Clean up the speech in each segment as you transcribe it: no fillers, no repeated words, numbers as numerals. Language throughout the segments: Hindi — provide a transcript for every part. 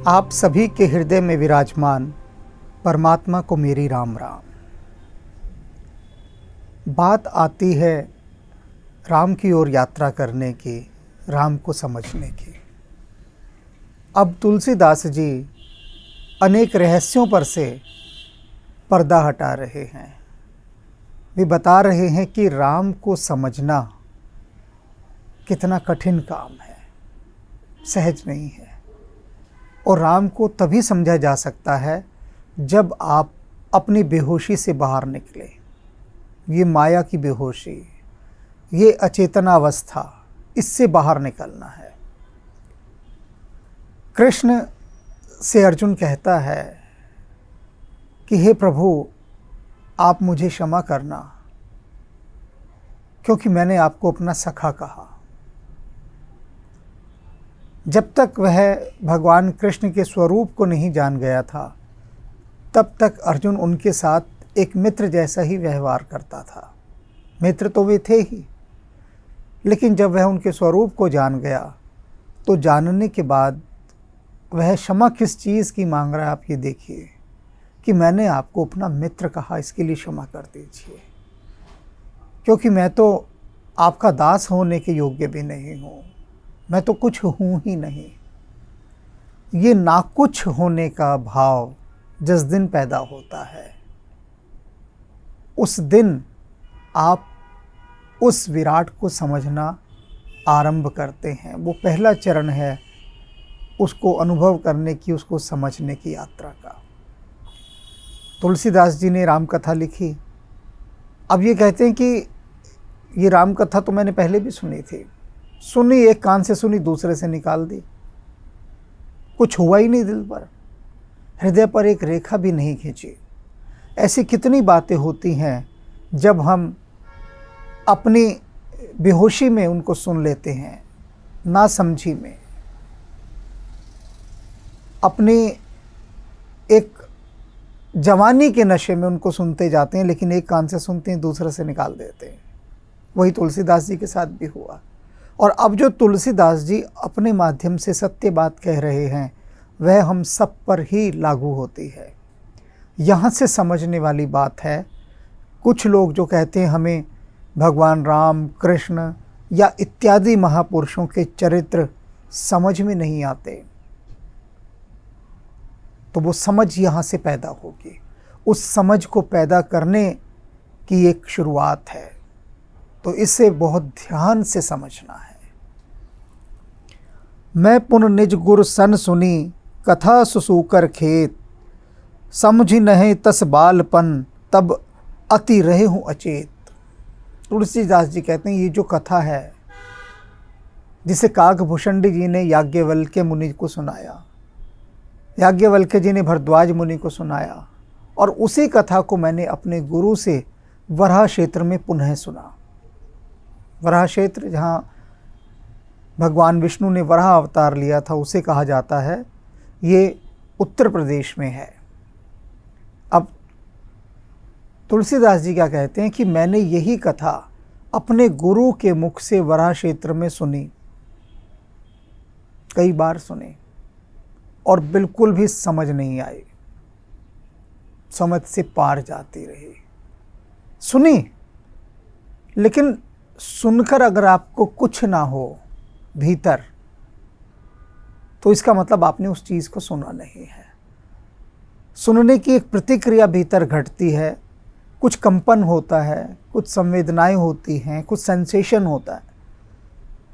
आप सभी के हृदय में विराजमान परमात्मा को मेरी राम राम। बात आती है राम की ओर यात्रा करने की, राम को समझने की। अब तुलसीदास जी अनेक रहस्यों पर से पर्दा हटा रहे हैं। वे बता रहे हैं कि राम को समझना कितना कठिन काम है, सहज नहीं है। और राम को तभी समझा जा सकता है जब आप अपनी बेहोशी से बाहर निकले। ये माया की बेहोशी, ये अचेतनावस्था, इससे बाहर निकलना है। कृष्ण से अर्जुन कहता है कि हे प्रभु, आप मुझे क्षमा करना क्योंकि मैंने आपको अपना सखा कहा। जब तक वह भगवान कृष्ण के स्वरूप को नहीं जान गया था, तब तक अर्जुन उनके साथ एक मित्र जैसा ही व्यवहार करता था। मित्र तो वे थे ही, लेकिन जब वह उनके स्वरूप को जान गया तो जानने के बाद वह क्षमा किस चीज़ की मांग रहा है। आप ये देखिए कि मैंने आपको अपना मित्र कहा, इसके लिए क्षमा कर दीजिए, क्योंकि मैं तो आपका दास होने के योग्य भी नहीं हूँ, मैं तो कुछ हूँ ही नहीं। ये ना कुछ होने का भाव जिस दिन पैदा होता है, उस दिन आप उस विराट को समझना आरंभ करते हैं। वो पहला चरण है उसको अनुभव करने की, उसको समझने की यात्रा का। तुलसीदास जी ने राम कथा लिखी। अब ये कहते हैं कि ये राम कथा तो मैंने पहले भी सुनी थी, सुनी, एक कान से सुनी, दूसरे से निकाल दी, कुछ हुआ ही नहीं दिल पर, हृदय पर एक रेखा भी नहीं खींची। ऐसी कितनी बातें होती हैं जब हम अपनी बेहोशी में उनको सुन लेते हैं, ना समझी में, अपनी एक जवानी के नशे में उनको सुनते जाते हैं, लेकिन एक कान से सुनते हैं, दूसरे से निकाल देते हैं। वही तुलसीदास जी के साथ भी हुआ। और अब जो तुलसीदास जी अपने माध्यम से सत्य बात कह रहे हैं, वह हम सब पर ही लागू होती है। यहाँ से समझने वाली बात है। कुछ लोग जो कहते हैं हमें भगवान राम, कृष्ण या इत्यादि महापुरुषों के चरित्र समझ में नहीं आते, तो वो समझ यहाँ से पैदा होगी। उस समझ को पैदा करने की एक शुरुआत है, तो इसे बहुत ध्यान से समझना है। मैं पुन निज गुर सन सुनी, कथा सुसूकर खेत, समझी नहीं तस बालपन, तब अति रहे हूँ अचेत। तुलसीदास जी कहते हैं ये जो कथा है, जिसे काकभूषणी जी ने याज्ञवल्क्य मुनि को सुनाया, याज्ञवल्क्य जी ने भरद्वाज मुनि को सुनाया, और उसी कथा को मैंने अपने गुरु से वराह क्षेत्र में पुनः सुना। वराह क्षेत्र जहाँ भगवान विष्णु ने वराह अवतार लिया था, उसे कहा जाता है, ये उत्तर प्रदेश में है। अब तुलसीदास जी क्या कहते हैं कि मैंने यही कथा अपने गुरु के मुख से वराह क्षेत्र में सुनी, कई बार सुनी, और बिल्कुल भी समझ नहीं आई, समझ से पार जाती रही। सुनी, लेकिन सुनकर अगर आपको कुछ ना हो भीतर, तो इसका मतलब आपने उस चीज़ को सुना नहीं है। सुनने की एक प्रतिक्रिया भीतर घटती है, कुछ कंपन होता है, कुछ संवेदनाएं होती हैं, कुछ सेंसेशन होता है।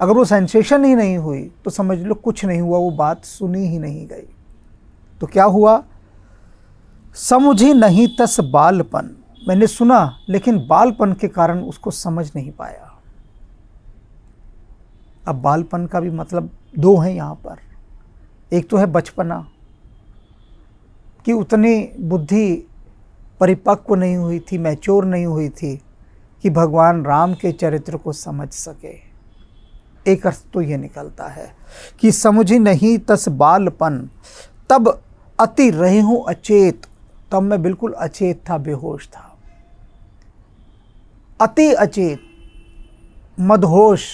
अगर वो सेंसेशन ही नहीं हुई तो समझ लो कुछ नहीं हुआ, वो बात सुनी ही नहीं गई। तो क्या हुआ? समझी नहीं तस बालपन, मैंने सुना लेकिन बालपन के कारण उसको समझ नहीं पाया। अब बालपन का भी मतलब दो हैं यहाँ पर। एक तो है बचपना, कि उतनी बुद्धि परिपक्व नहीं हुई थी, मैच्योर नहीं हुई थी कि भगवान राम के चरित्र को समझ सके। एक अर्थ तो ये निकलता है कि समझी नहीं तस बालपन, तब अति रहे हूँ अचेत, तब मैं बिल्कुल अचेत था, बेहोश था। अति अचेत, मदहोश,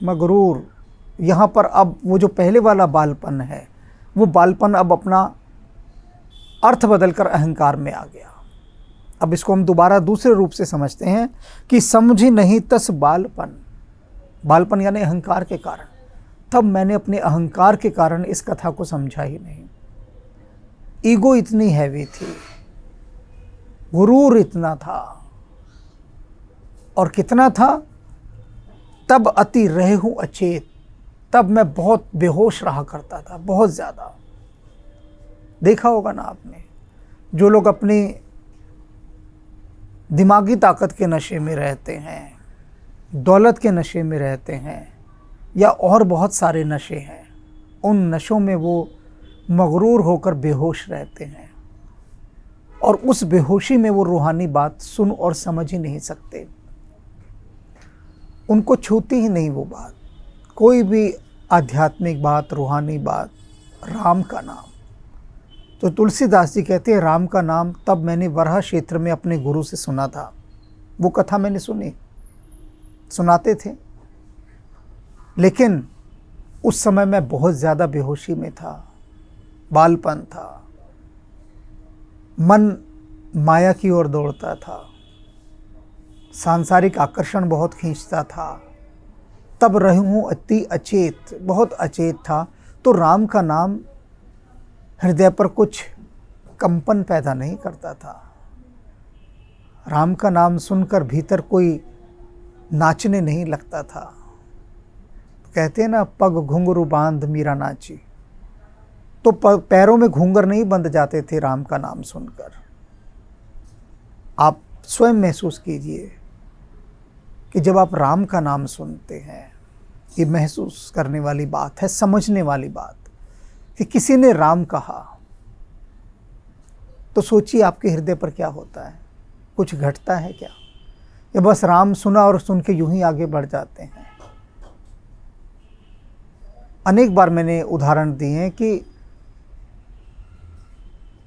मगरूर, यहाँ पर अब वो जो पहले वाला बालपन है वो बालपन अब अपना अर्थ बदलकर अहंकार में आ गया। अब इसको हम दोबारा दूसरे रूप से समझते हैं कि समझी नहीं तस बालपन, बालपन यानी अहंकार के कारण। तब मैंने अपने अहंकार के कारण इस कथा को समझा ही नहीं। ईगो इतनी हैवी थी, गुरूर इतना था, और कितना था, तब अति रहूं अचेत, तब मैं बहुत बेहोश रहा करता था, बहुत ज़्यादा। देखा होगा ना आपने, जो लोग अपनी दिमागी ताकत के नशे में रहते हैं, दौलत के नशे में रहते हैं, या और बहुत सारे नशे हैं, उन नशों में वो मगरूर होकर बेहोश रहते हैं, और उस बेहोशी में वो रूहानी बात सुन और समझ ही नहीं सकते। उनको छूती ही नहीं वो बात, कोई भी आध्यात्मिक बात, रूहानी बात, राम का नाम। तो तुलसीदास जी कहते हैं, राम का नाम तब मैंने वराह क्षेत्र में अपने गुरु से सुना था। वो कथा मैंने सुनी, सुनाते थे, लेकिन उस समय मैं बहुत ज़्यादा बेहोशी में था, बालपन था, मन माया की ओर दौड़ता था, सांसारिक आकर्षण बहुत खींचता था। तब रहूं अति अचेत, बहुत अचेत था। तो राम का नाम हृदय पर कुछ कंपन पैदा नहीं करता था। राम का नाम सुनकर भीतर कोई नाचने नहीं लगता था। कहते हैं ना, पग घुंघरू बांध मीरा नाची। तो पैरों में घूंघर नहीं बंध जाते थे राम का नाम सुनकर। आप स्वयं महसूस कीजिए कि जब आप राम का नाम सुनते हैं, ये महसूस करने वाली बात है, समझने वाली बात, कि किसी ने राम कहा, तो सोचिए आपके हृदय पर क्या होता है, कुछ घटता है क्या, या बस राम सुना और सुन के यूं ही आगे बढ़ जाते हैं। अनेक बार मैंने उदाहरण दिए हैं कि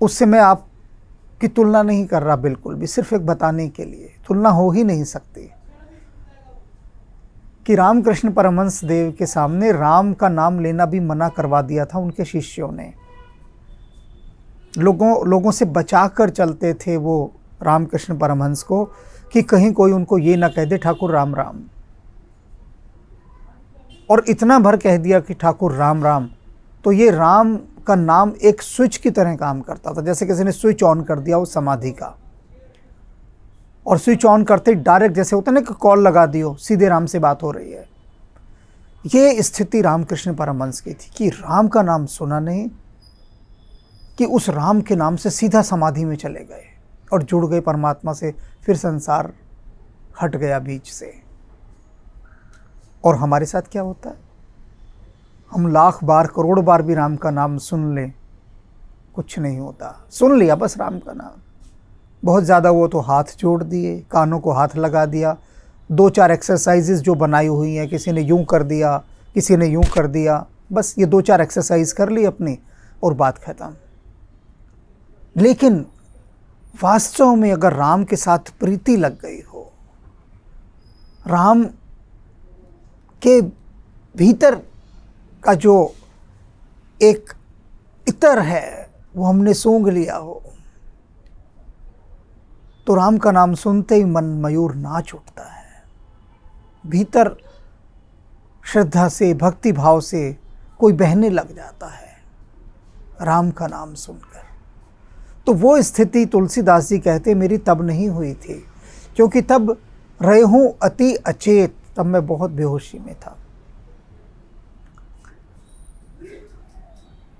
उससे मैं आपकी तुलना नहीं कर रहा, बिल्कुल भी, सिर्फ एक बताने के लिए, तुलना हो ही नहीं सकती, कि रामकृष्ण परमहंस देव के सामने राम का नाम लेना भी मना करवा दिया था उनके शिष्यों ने। लोगों से बचा कर चलते थे वो रामकृष्ण परमहंस को, कि कहीं कोई उनको ये ना कह दे ठाकुर राम राम। और इतना भर कह दिया कि ठाकुर राम राम। तो ये राम का नाम एक स्विच की तरह काम करता था, जैसे किसी ने स्विच ऑन कर दिया उस समाधि का, और स्विच ऑन करते डायरेक्ट, जैसे होता है ना कि कॉल लगा दियो, सीधे राम से बात हो रही है। ये स्थिति रामकृष्ण परमहंस की थी, कि राम का नाम सुना नहीं, कि उस राम के नाम से सीधा समाधि में चले गए और जुड़ गए परमात्मा से। फिर संसार हट गया बीच से। और हमारे साथ क्या होता है, हम लाख बार करोड़ बार भी राम का नाम सुन लें, कुछ नहीं होता। सुन लिया बस राम का नाम, बहुत ज़्यादा वो तो हाथ जोड़ दिए, कानों को हाथ लगा दिया, 2-4 एक्सरसाइजेज जो बनाई हुई हैं, किसी ने यूं कर दिया, किसी ने यूं कर दिया, बस ये 2-4 एक्सरसाइज कर ली अपनी और बात खत्म। लेकिन वास्तव में अगर राम के साथ प्रीति लग गई हो, राम के भीतर का जो एक इतर है वो हमने सूंघ लिया हो, तो राम का नाम सुनते ही मन मयूर नाच उठता है। भीतर श्रद्धा से, भक्ति भाव से कोई बहने लग जाता है राम का नाम सुनकर। तो वो स्थिति तुलसीदास जी कहते मेरी तब नहीं हुई थी, क्योंकि तब रहे हूँ अति अचेत, तब मैं बहुत बेहोशी में था।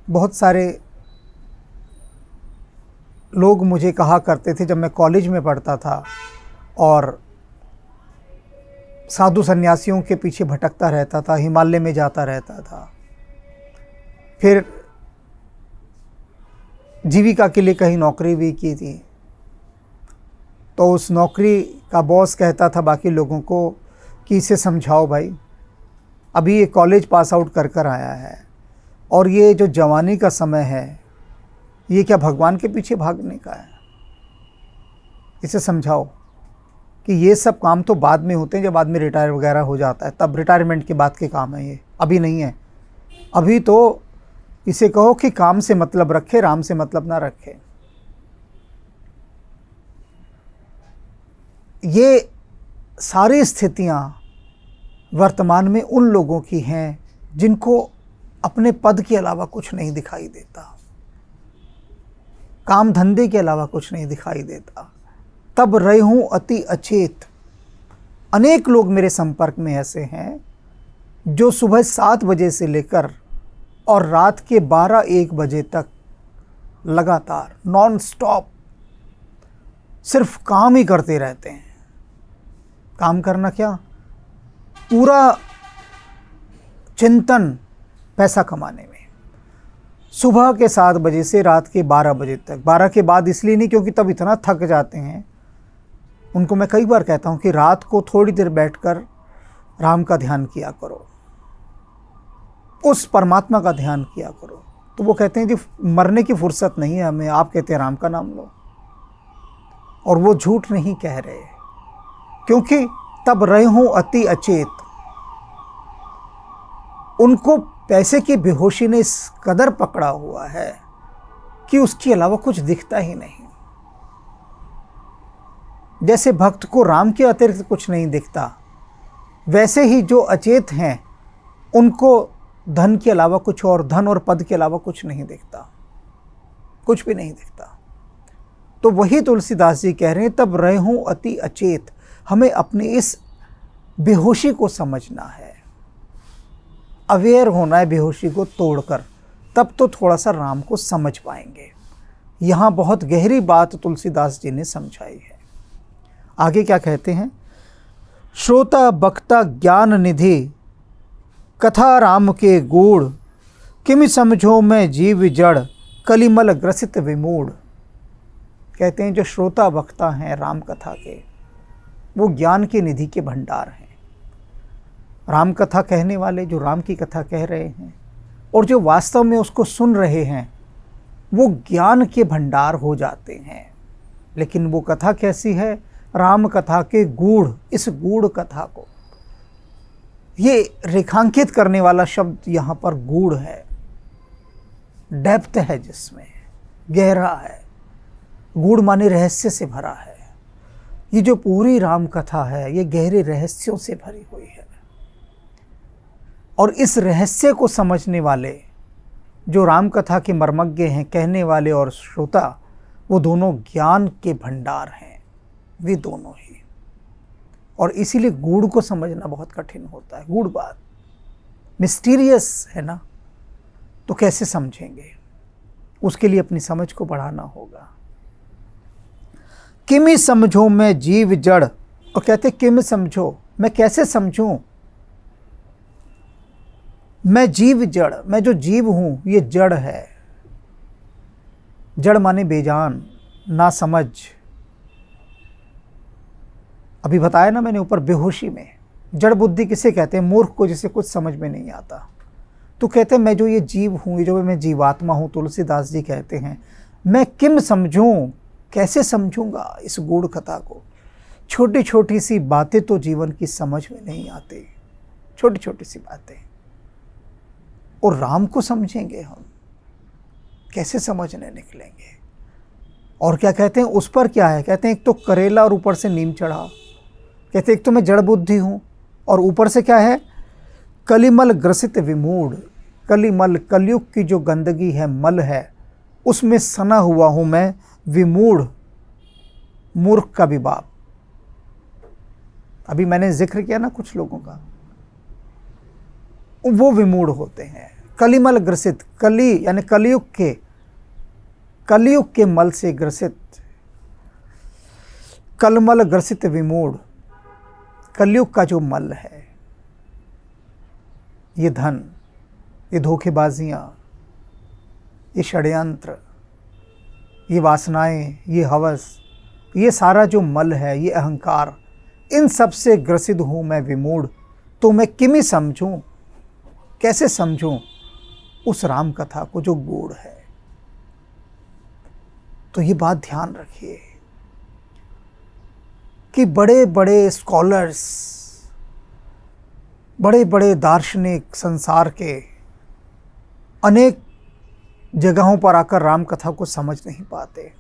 बहुत सारे लोग मुझे कहा करते थे, जब मैं कॉलेज में पढ़ता था और साधु सन्यासियों के पीछे भटकता रहता था, हिमालय में जाता रहता था, फिर जीविका के लिए कहीं नौकरी भी की थी, तो उस नौकरी का बॉस कहता था बाकी लोगों को कि इसे समझाओ भाई, अभी ये कॉलेज पास आउट कर कर आया है, और ये जो जवानी का समय है ये क्या भगवान के पीछे भागने का है, इसे समझाओ कि ये सब काम तो बाद में होते हैं, जब आदमी रिटायर वगैरह हो जाता है, तब रिटायरमेंट के बाद के काम है, ये अभी नहीं है। अभी तो इसे कहो कि काम से मतलब रखे, राम से मतलब ना रखे। ये सारी स्थितियां वर्तमान में उन लोगों की हैं जिनको अपने पद के अलावा कुछ नहीं दिखाई देता, काम धंधे के अलावा कुछ नहीं दिखाई देता। तब रहूं अति अचेत। अनेक लोग मेरे संपर्क में ऐसे हैं जो सुबह 7 बजे से लेकर और रात के 12-1 बजे तक लगातार नॉन स्टॉप सिर्फ काम ही करते रहते हैं। काम करना क्या, पूरा चिंतन पैसा कमाने में। सुबह के 7 बजे से रात के 12 बजे तक, 12 के बाद इसलिए नहीं क्योंकि तब इतना थक जाते हैं। उनको मैं कई बार कहता हूँ कि रात को थोड़ी देर बैठकर राम का ध्यान किया करो, उस परमात्मा का ध्यान किया करो। तो वो कहते हैं जी मरने की फुर्सत नहीं है हमें, आप कहते हैं राम का नाम लो। और वो झूठ नहीं कह रहे, क्योंकि तब रहूं अति अचेत। उनको पैसे की बेहोशी ने इस कदर पकड़ा हुआ है कि उसके अलावा कुछ दिखता ही नहीं। जैसे भक्त को राम के अतिरिक्त कुछ नहीं दिखता, वैसे ही जो अचेत हैं उनको धन के अलावा कुछ और, धन और पद के अलावा कुछ नहीं दिखता, कुछ भी नहीं दिखता। तो वही तुलसीदास जी कह रहे हैं, तब रहूं अति अचेत। हमें अपनी इस बेहोशी को समझना है, अवेयर होना है बेहोशी को तोड़कर, तब तो थोड़ा सा राम को समझ पाएंगे। यहाँ बहुत गहरी बात तुलसीदास जी ने समझाई है। आगे क्या कहते हैं, श्रोता बक्ता ज्ञान निधि कथा राम के गूढ़, किमि समझो मैं जीव जड़ कलिमल ग्रसित विमूढ़। कहते हैं जो श्रोता वक्ता हैं राम कथा के, वो ज्ञान की निधि के भंडार हैं। राम कथा कहने वाले जो राम की कथा कह रहे हैं और जो वास्तव में उसको सुन रहे हैं, वो ज्ञान के भंडार हो जाते हैं। लेकिन वो कथा कैसी है, राम कथा के गूढ़, इस गूढ़ कथा को, ये रेखांकित करने वाला शब्द यहाँ पर गूढ़ है, डेप्थ है जिसमें, गहरा है। गूढ़ माने रहस्य से भरा है। ये जो पूरी राम कथा है ये गहरे रहस्यों से भरी हुई है। और इस रहस्य को समझने वाले जो राम कथा के मर्मज्ञ हैं, कहने वाले और श्रोता, वो दोनों ज्ञान के भंडार हैं, वे दोनों ही। और इसीलिए गूढ़ को समझना बहुत कठिन होता है। गूढ़ बात मिस्टीरियस है ना, तो कैसे समझेंगे? उसके लिए अपनी समझ को बढ़ाना होगा। किमि समझो मैं जीव जड़, और कहते किम समझो, मैं कैसे समझूं? मैं जीव जड़, मैं जो जीव हूं ये जड़ है। जड़ माने बेजान, ना समझ। अभी बताया ना मैंने ऊपर, बेहोशी में। जड़ बुद्धि किसे कहते हैं? मूर्ख को, जिसे कुछ समझ में नहीं आता। तो कहते हैं मैं जो ये जीव हूँ, ये जो मैं जीवात्मा हूँ, तुलसीदास जी कहते हैं मैं किम समझूं, कैसे समझूंगा इस गूढ़ कथा को? छोटी छोटी सी बातें तो जीवन की समझ में नहीं आती, छोटी छोटी सी बातें। और राम को समझेंगे हम, कैसे समझने निकलेंगे? और क्या कहते हैं उस पर क्या है? कहते हैं एक तो करेला और ऊपर से नीम चढ़ा। कहते हैं एक तो मैं जड़ बुद्धि हूँ और ऊपर से क्या है? कलिमल ग्रसित विमूढ़। कलिमल, कलयुग की जो गंदगी है, मल है, उसमें सना हुआ हूँ मैं विमूढ़, मूर्ख का भी बाप। अभी मैंने जिक्र किया ना कुछ लोगों का, वो विमूढ़ होते हैं। कलिमल ग्रसित, कली यानी कलयुग के मल से ग्रसित, कलमल ग्रसित विमूढ़। कलयुग का जो मल है, ये धन, ये धोखेबाजियां, ये षड्यंत्र, ये वासनाएं, ये हवस, ये सारा जो मल है, ये अहंकार, इन सब से ग्रसित हूँ मैं विमूढ़। तो मैं किमी समझूं, कैसे समझूं उस राम कथा को जो गूढ़ है? तो ये बात ध्यान रखिए कि बड़े बड़े स्कॉलर्स, बड़े बड़े दार्शनिक, संसार के अनेक जगहों पर आकर राम कथा को समझ नहीं पाते,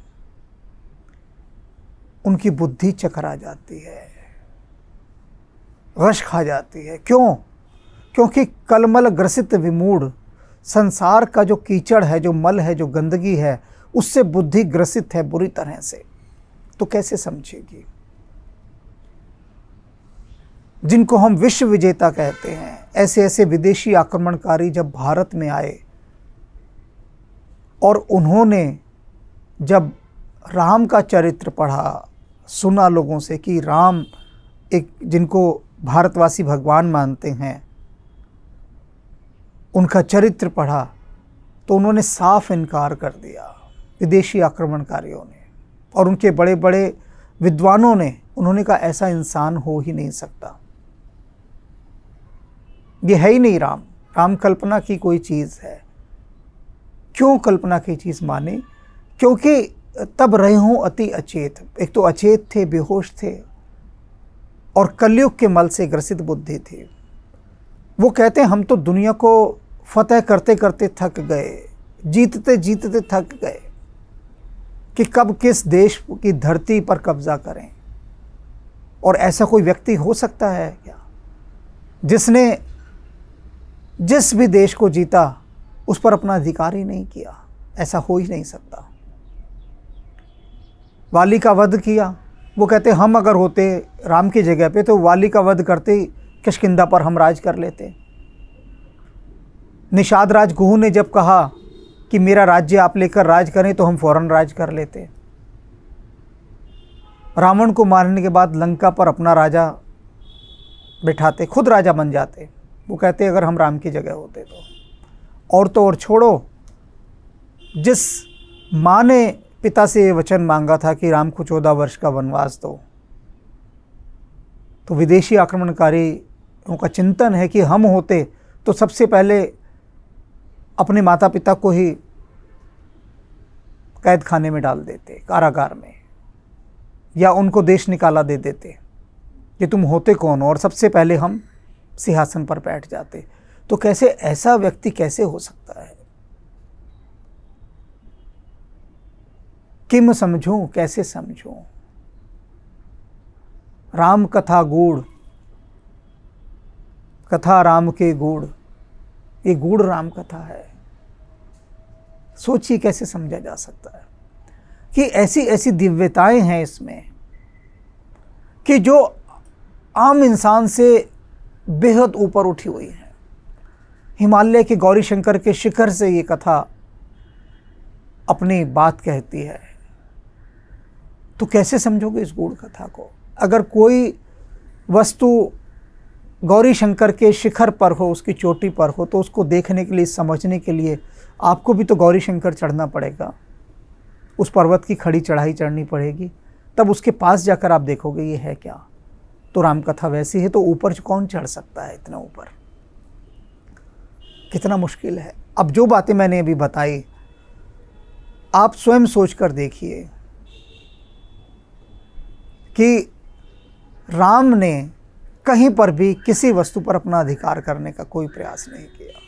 उनकी बुद्धि चकरा जाती है, रश खा जाती है। क्यों? क्योंकि कलमल ग्रसित विमूढ़, संसार का जो कीचड़ है, जो मल है, जो गंदगी है, उससे बुद्धि ग्रसित है बुरी तरह से। तो कैसे समझेगी? जिनको हम विश्व विजेता कहते हैं, ऐसे ऐसे विदेशी आक्रमणकारी जब भारत में आए और उन्होंने जब राम का चरित्र पढ़ा, सुना लोगों से कि राम एक जिनको भारतवासी भगवान मानते हैं, उनका चरित्र पढ़ा, तो उन्होंने साफ इनकार कर दिया विदेशी आक्रमणकारियों ने और उनके बड़े बड़े विद्वानों ने। उन्होंने कहा ऐसा इंसान हो ही नहीं सकता, ये है ही नहीं राम, राम कल्पना की कोई चीज़ है। क्यों कल्पना की चीज़ माने? क्योंकि तब रहे हों अति अचेत। एक तो अचेत थे, बेहोश थे और कलयुग के मल से ग्रसित बुद्धि थी। वो कहते हैं हम तो दुनिया को फतेह करते करते थक गए, जीतते जीतते थक गए कि कब किस देश की धरती पर कब्जा करें। और ऐसा कोई व्यक्ति हो सकता है क्या जिसने जिस भी देश को जीता उस पर अपना अधिकार ही नहीं किया? ऐसा हो ही नहीं सकता। वाली का वध किया, वो कहते हम अगर होते राम की जगह पे तो वाली का वध करते ही किष्किंधा पर हम राज कर लेते। निषाद राज गुहू ने जब कहा कि मेरा राज्य आप लेकर राज करें तो हम फौरन राज कर लेते। रावण को मारने के बाद लंका पर अपना राजा बिठाते, खुद राजा बन जाते। वो कहते अगर हम राम की जगह होते तो। और तो और छोड़ो, जिस माँ ने पिता से ये वचन मांगा था कि राम को 14 वर्ष का वनवास दो, तो विदेशी आक्रमणकारियों का चिंतन है कि हम होते तो सबसे पहले अपने माता पिता को ही कैद खाने में डाल देते, कारागार में, या उनको देश निकाला दे देते कि तुम होते कौन, और सबसे पहले हम सिंहासन पर बैठ जाते। तो कैसे ऐसा व्यक्ति कैसे हो सकता है? किम समझूं, कैसे समझूं? राम कथा गूढ़, कथा राम के गूढ़, ये गूढ़ राम कथा है। सोचिए कैसे समझा जा सकता है कि ऐसी ऐसी दिव्यताएं हैं इसमें कि जो आम इंसान से बेहद ऊपर उठी हुई है। हिमालय के गौरी शंकर के शिखर से ये कथा अपनी बात कहती है। तो कैसे समझोगे इस गूढ़ कथा को? अगर कोई वस्तु गौरी शंकर के शिखर पर हो, उसकी चोटी पर हो, तो उसको देखने के लिए, समझने के लिए आपको भी तो गौरी शंकर चढ़ना पड़ेगा, उस पर्वत की खड़ी चढ़ाई चढ़नी पड़ेगी, तब उसके पास जाकर आप देखोगे ये है क्या। तो रामकथा वैसी है, तो ऊपर कौन चढ़ सकता है? इतना ऊपर कितना मुश्किल है। अब जो बातें मैंने अभी बताई आप स्वयं सोचकर देखिए कि राम ने कहीं पर भी किसी वस्तु पर अपना अधिकार करने का कोई प्रयास नहीं किया।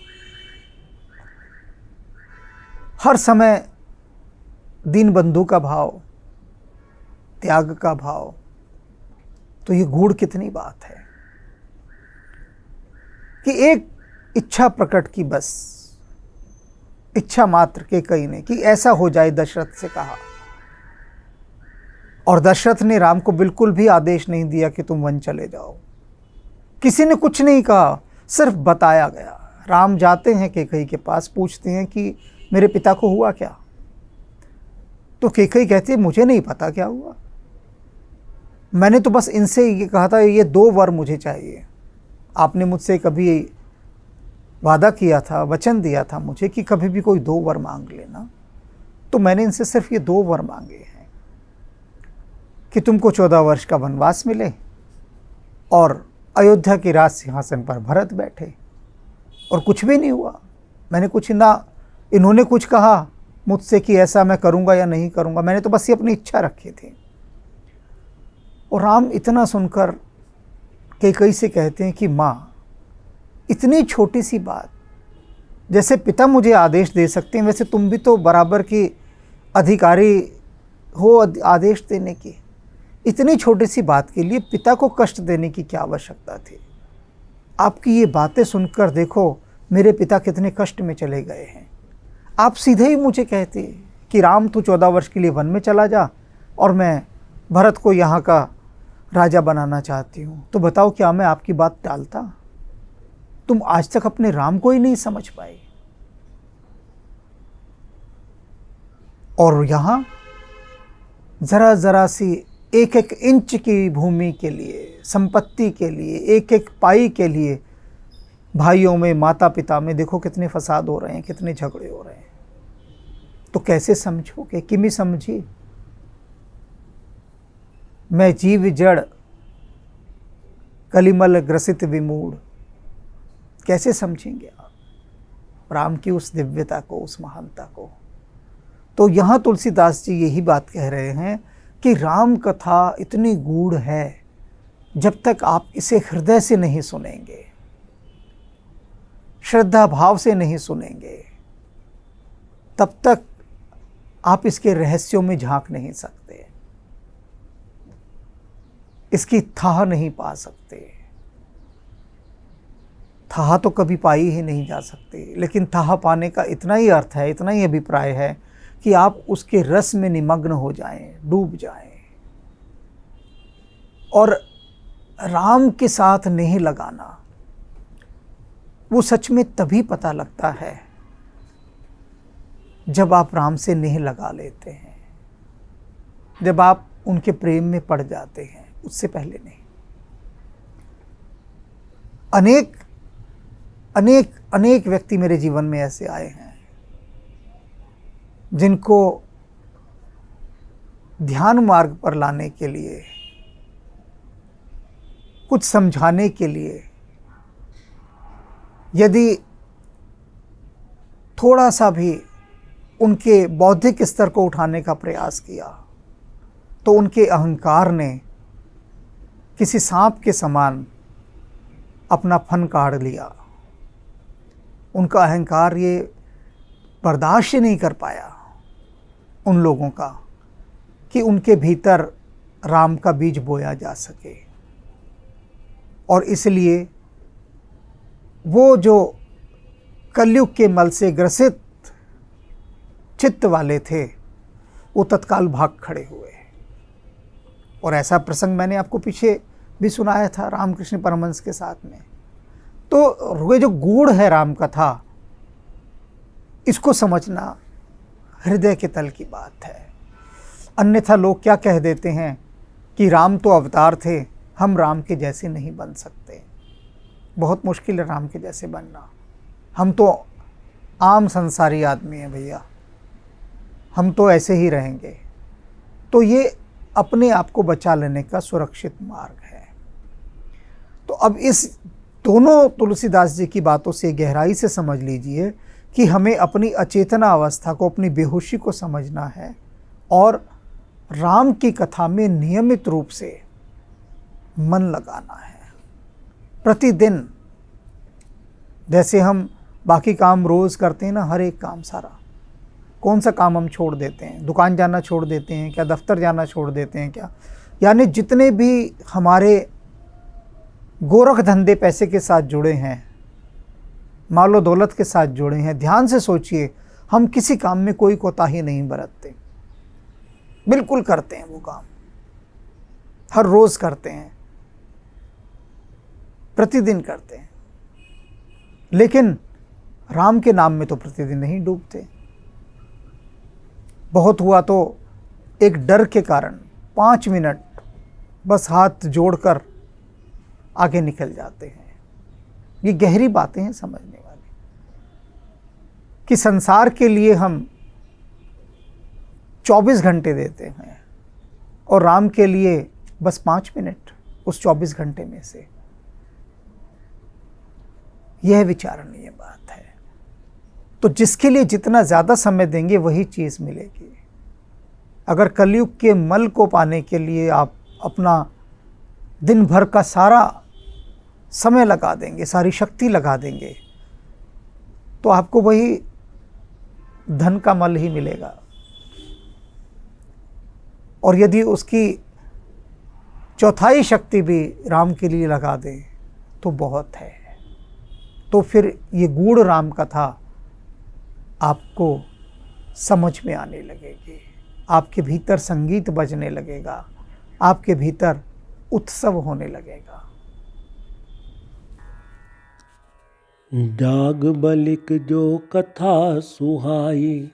हर समय दीनबंधु का भाव, त्याग का भाव। तो ये गूढ़ कितनी बात है कि एक इच्छा प्रकट की, बस इच्छा मात्र के कई ने कि ऐसा हो जाए, दशरथ से कहा। और दशरथ ने राम को बिल्कुल भी आदेश नहीं दिया कि तुम वन चले जाओ। किसी ने कुछ नहीं कहा, सिर्फ बताया गया। राम जाते हैं कैकेयी के पास, पूछते हैं कि मेरे पिता को हुआ क्या? तो कैकेयी कहती है मुझे नहीं पता क्या हुआ, मैंने तो बस इनसे ये कहा था ये 2 वर मुझे चाहिए। आपने मुझसे कभी वादा किया था, वचन दिया था मुझे कि कभी भी कोई 2 वर मांग लेना, तो मैंने इनसे सिर्फ ये 2 वर मांगे हैं कि तुमको 14 वर्ष का वनवास मिले और अयोध्या के राज सिंहासन पर भरत बैठे। और कुछ भी नहीं हुआ। मैंने कुछ ना, इन्होंने कुछ कहा मुझसे कि ऐसा मैं करूँगा या नहीं करूँगा, मैंने तो बस ये अपनी इच्छा रखी थी। और राम इतना सुनकर कैकेयी से कहते हैं कि माँ, इतनी छोटी सी बात जैसे पिता मुझे आदेश दे सकते हैं, वैसे तुम भी तो बराबर की अधिकारी हो आदेश देने की। इतनी छोटी सी बात के लिए पिता को कष्ट देने की क्या आवश्यकता थी? आपकी ये बातें सुनकर देखो मेरे पिता कितने कष्ट में चले गए हैं। आप सीधे ही मुझे कहते कि राम तू 14 वर्ष के लिए वन में चला जा और मैं भरत को यहाँ का राजा बनाना चाहती हूँ। तो बताओ क्या मैं आपकी बात टालता? तुम आज तक अपने राम को ही नहीं समझ पाए। और यहाँ जरा जरा सी एक एक इंच की भूमि के लिए, संपत्ति के लिए, एक एक पाई के लिए भाइयों में, माता पिता में देखो कितने फसाद हो रहे हैं, कितने झगड़े हो रहे हैं। तो कैसे समझोगे? किमी समझी मैं जीव जड़ कलिमल ग्रसित विमूढ़। कैसे समझेंगे आप राम की उस दिव्यता को, उस महानता को? तो यहाँ तुलसीदास जी यही बात कह रहे हैं कि राम कथा इतनी गूढ़ है, जब तक आप इसे हृदय से नहीं सुनेंगे, श्रद्धा भाव से नहीं सुनेंगे, तब तक आप इसके रहस्यों में झांक नहीं सकते, इसकी थाह नहीं पा सकते। थाह तो कभी पाई ही नहीं जा सकती, लेकिन थाह पाने का इतना ही अर्थ है, इतना ही अभिप्राय है कि आप उसके रस में निमग्न हो जाएं, डूब जाएं। और राम के साथ नहीं लगाना, वो सच में तभी पता लगता है जब आप राम से नेह लगा लेते हैं, जब आप उनके प्रेम में पड़ जाते हैं, उससे पहले नहीं। अनेक अनेक अनेक व्यक्ति मेरे जीवन में ऐसे आए हैं जिनको ध्यान मार्ग पर लाने के लिए, कुछ समझाने के लिए, यदि थोड़ा सा भी उनके बौद्धिक स्तर को उठाने का प्रयास किया तो उनके अहंकार ने किसी सांप के समान अपना फन काढ़ लिया। उनका अहंकार ये बर्दाश्त नहीं कर पाया उन लोगों का कि उनके भीतर राम का बीज बोया जा सके, और इसलिए वो जो कलयुग के मल से ग्रसित चित्त वाले थे वो तत्काल भाग खड़े हुए। और ऐसा प्रसंग मैंने आपको पीछे भी सुनाया था रामकृष्ण परमहंस के साथ में। तो ये जो गूढ़ है राम कथा, इसको समझना हृदय के तल की बात है। अन्यथा लोग क्या कह देते हैं कि राम तो अवतार थे, हम राम के जैसे नहीं बन सकते। बहुत मुश्किल है राम के जैसे बनना। हम तो आम संसारी आदमी हैं भैया, हम तो ऐसे ही रहेंगे। तो ये अपने आप को बचा लेने का सुरक्षित मार्ग है। तो अब इस दोनों तुलसीदास जी की बातों से गहराई से समझ लीजिए कि हमें अपनी अचेतना अवस्था को, अपनी बेहोशी को समझना है और राम की कथा में नियमित रूप से मन लगाना है। प्रतिदिन जैसे हम बाकी काम रोज़ करते हैं ना, हर एक काम सारा, कौन सा काम हम छोड़ देते हैं? दुकान जाना छोड़ देते हैं क्या? दफ्तर जाना छोड़ देते हैं क्या? यानी जितने भी हमारे गोरख धंधे पैसे के साथ जुड़े हैं, मालो दौलत के साथ जुड़े हैं, ध्यान से सोचिए, हम किसी काम में कोई कोताही नहीं बरतते, बिल्कुल करते हैं वो काम, हर रोज़ करते हैं, प्रतिदिन करते हैं। लेकिन राम के नाम में तो प्रतिदिन नहीं डूबते। बहुत हुआ तो एक डर के कारण 5 मिनट बस हाथ जोड़कर आगे निकल जाते हैं। ये गहरी बातें हैं समझने वाली, कि संसार के लिए हम 24 घंटे देते हैं और राम के लिए बस 5 मिनट उस 24 घंटे में से। यह विचारणीय बात है। तो जिसके लिए जितना ज़्यादा समय देंगे वही चीज़ मिलेगी। अगर कलयुग के मल को पाने के लिए आप अपना दिन भर का सारा समय लगा देंगे, सारी शक्ति लगा देंगे, तो आपको वही धन का मल ही मिलेगा। और यदि उसकी चौथाई शक्ति भी राम के लिए लगा दें तो बहुत है। तो फिर ये गूढ़ राम कथा आपको समझ में आने लगेगी, आपके भीतर संगीत बजने लगेगा, आपके भीतर उत्सव होने लगेगा। जाग बलिक जो कथा सुहाई,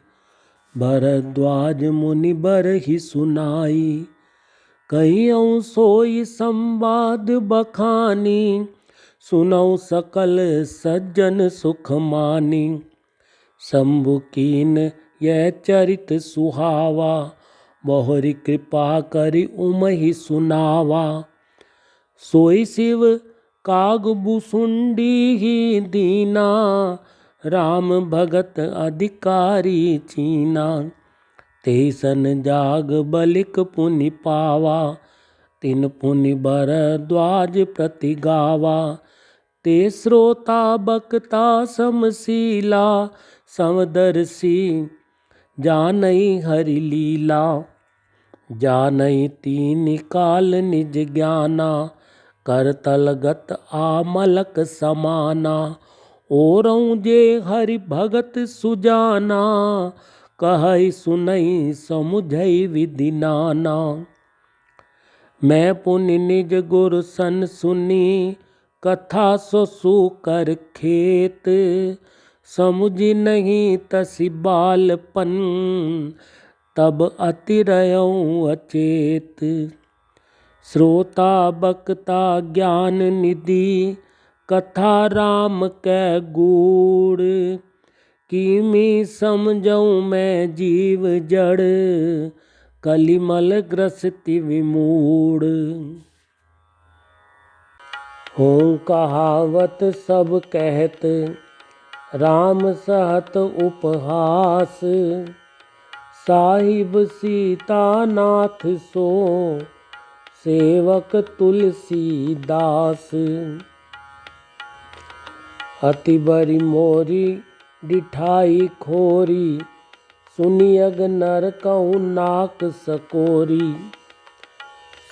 भरद्वाज मुनि बर ही सुनाई। कहियऊँ सोई संवाद बखानी, सुनऊ सकल सज्जन सुख मानी। शंभु कीन यह चरित सुहावा, बहुरी कृपा करि उमहि सुनावा। सोई शिव काग बुसुंडी ही दीना, राम भगत अधिकारी चीना। तेसन जाग बलिक पुनि पावा, तिन पुनि भरद्वाज प्रति गावा। ते श्रोता बक्ता समशीला, समदर्शी जानई हरि लीला। जानई तीन काल निज ज्ञाना, करतलगत आमलक समाना। ओरऊँ जे हरि भगत सुजाना, कहई सुनई समुझई विधि नाना। मैं पुनि निज गुर सन सुनी, कथा सो सुकर खेत। समुझी नहीं तसि बालपन, तब अति रहऊँ अचेत। श्रोता बक्ता ज्ञान निधि, कथा राम कै गूढ़। कीमी समझऊँ मैं जीव जड़, कलिमल ग्रसति विमूढ़। हो कहावत सब कहत, राम सहत उपहास। साहिब सीता नाथ सो, सेवक तुलसीदास। अति बरी मोरी डिठाई खोरी, सुनी अग नर कहूँ नाक सकोरी।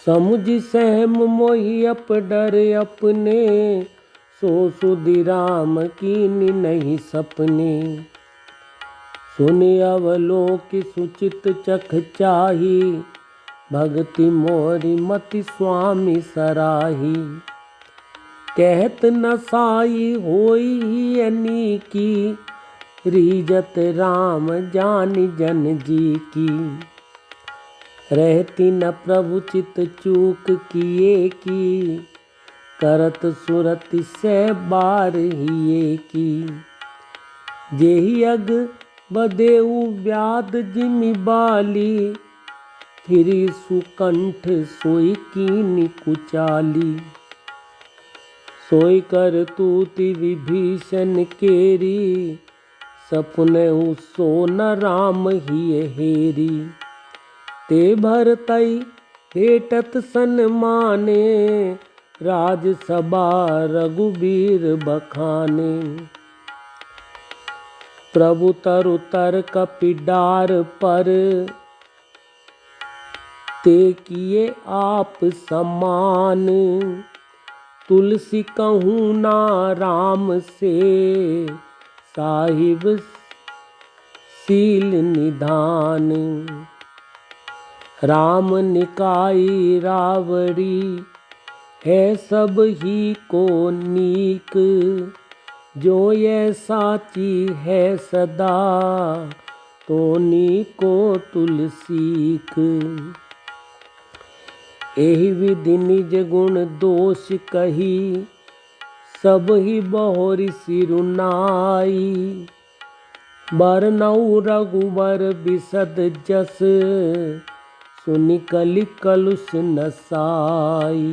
समुझ सहम मोहि अप डर अपने, सो सुधि राम कीन्ही नहीं सपने। सुनि अवलोकि सुचित चख चाही, भगति मोरी मति स्वामी सराही। कहत न साई होई ही अनीकी, रीजत राम जानि जन जी की। रहती न प्रभु चित चूक किए की, करत सुरति से बार हिये की। जेहि अग बदेऊ व्याध जिमि बाली, फिरी सुकंठ सोई कीन्ही कुचाली। सोई कर तूति विभीषण केरी, सपुनहु सो न राम हिय हेरी। ते भरतई भेटत सन्माने, राजसभा रघुबीर बखाने। प्रभु तरु तर कपि डार पर, ते किए आप समान। तुलसी कहूँ ना राम से, साहिब शील निधान। राम निकाई रावड़ी, है सब ही को नीक। जो ये साची है सदा, तो नीको तुलसीक। एहि विधि निज गुण दोष कही, सब ही बहुरी सिरुनाई। बरनऊ रघुबर बिसद जस, सुनि कलि कलुष नसाई।